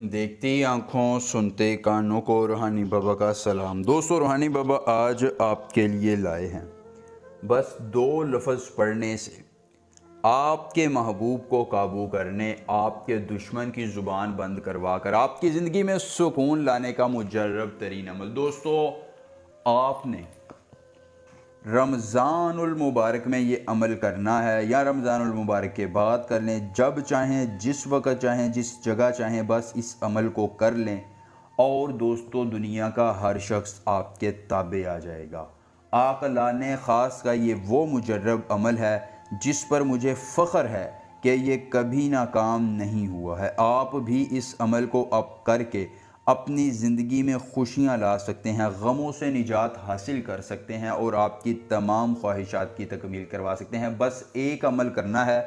देखती आँखों सुनते कानों को रूहानी बाबा का सलाम। दोस्तों, रूहानी बाबा आज आपके लिए लाए हैं बस दो लफ्ज़ पढ़ने से आपके महबूब को काबू करने, आपके दुश्मन की ज़ुबान बंद करवा कर आपकी ज़िंदगी में सुकून लाने का मुजर्रब तरीन अमल। दोस्तों, आपने रमज़ानुल मुबारक में ये अमल करना है या रमज़ानुल मुबारक के बाद कर लें, जब चाहें, जिस वक़्त चाहें, जिस जगह चाहें, बस इस अमल को कर लें और दोस्तों दुनिया का हर शख्स आपके ताबे आ जाएगा। आक़लाने ख़ास का ये वो मुजर्रब अमल है जिस पर मुझे फ़ख्र है कि ये कभी नाकाम नहीं हुआ है। आप भी इस अमल को अब करके अपनी ज़िंदगी में खुशियाँ ला सकते हैं, गमों से निजात हासिल कर सकते हैं और आपकी तमाम ख्वाहिशात की तकमील करवा सकते हैं। बस एक अमल करना है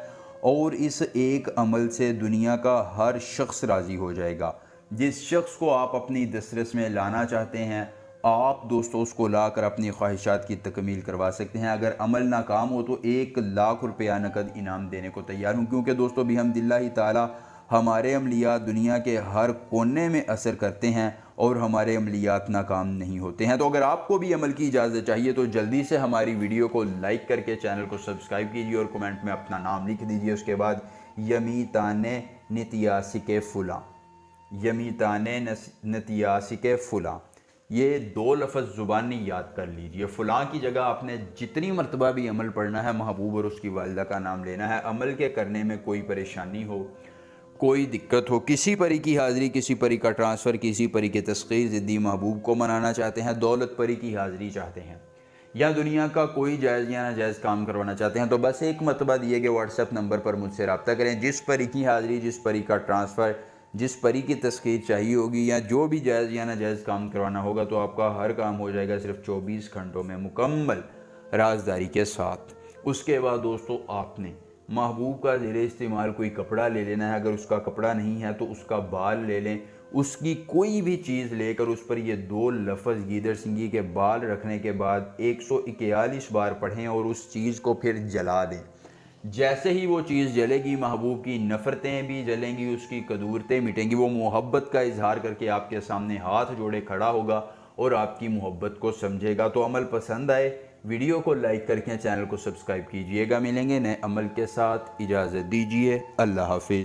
और इस एक अमल से दुनिया का हर शख्स राज़ी हो जाएगा। जिस शख्स को आप अपनी दस्तरस में लाना चाहते हैं, आप दोस्तों उसको लाकर अपनी ख्वाहिशात की तकमील करवा सकते हैं। अगर अमल नाकाम हो तो 1 लाख रुपया नकद इनाम देने को तैयार हूँ, क्योंकि दोस्तों बिहम्दिल्लाहि ताला हमारे अमलियात दुनिया के हर कोने में असर करते हैं और हमारे अमलियात नाकाम नहीं होते हैं। तो अगर आपको भी अमल की इजाज़त चाहिए तो जल्दी से हमारी वीडियो को लाइक करके चैनल को सब्सक्राइब कीजिए और कमेंट में अपना नाम लिख दीजिए। उसके बाद यमीताने नतियासिके फ़ुला, यमीताने नतियासिके फ़ुला, ये दो लफ्ज़ ज़ुबानी याद कर लीजिए। फ़ुलां की जगह आपने जितनी मरतबा भी अमल पढ़ना है, महबूब और उसकी वालिदा का नाम लेना है। अमल के करने में कोई परेशानी हो, कोई दिक्कत हो, किसी परी की हाज़िरी, किसी परी का ट्रांसफ़र, किसी परी के तस्ख़ीर, ज़िद्दी महबूब को मनाना चाहते हैं, दौलत परी की हाज़िरी चाहते हैं या दुनिया का कोई जायज़ या नाजायज़ काम करवाना चाहते हैं, तो बस एक मरतबा दिए गए व्हाट्सएप नंबर पर मुझसे रब्ता करें। जिस परी की हाज़िरी, जिस परी का ट्रांसफ़र, जिस परी की तस्ख़ीर चाहिए होगी या जो भी जायज़ या नाजायज़ काम करवाना होगा, तो आपका हर काम हो जाएगा सिर्फ 24 घंटों में मुकम्मल राजदारी के साथ। उसके बाद दोस्तों आपने महबूब का ज़ेरे इस्तेमाल कोई कपड़ा ले लेना है। अगर उसका कपड़ा नहीं है तो उसका बाल ले लें, उसकी कोई भी चीज़ लेकर उस पर ये दो लफ्ज़ गीदड़ सिंगी के बाल रखने के बाद 141 बार पढ़ें और उस चीज़ को फिर जला दें। जैसे ही वो चीज़ जलेगी, महबूब की नफ़रतें भी जलेंगी, उसकी कदूरतें मिटेंगी। वो मोहब्बत का इजहार करके आपके सामने हाथ जोड़े खड़ा होगा और आपकी मोहब्बत को समझेगा। तो अमल पसंद आए, वीडियो को लाइक करके चैनल को सब्सक्राइब कीजिएगा। मिलेंगे नए अमल के साथ, इजाज़त दीजिए। अल्लाह हाफ़िज़।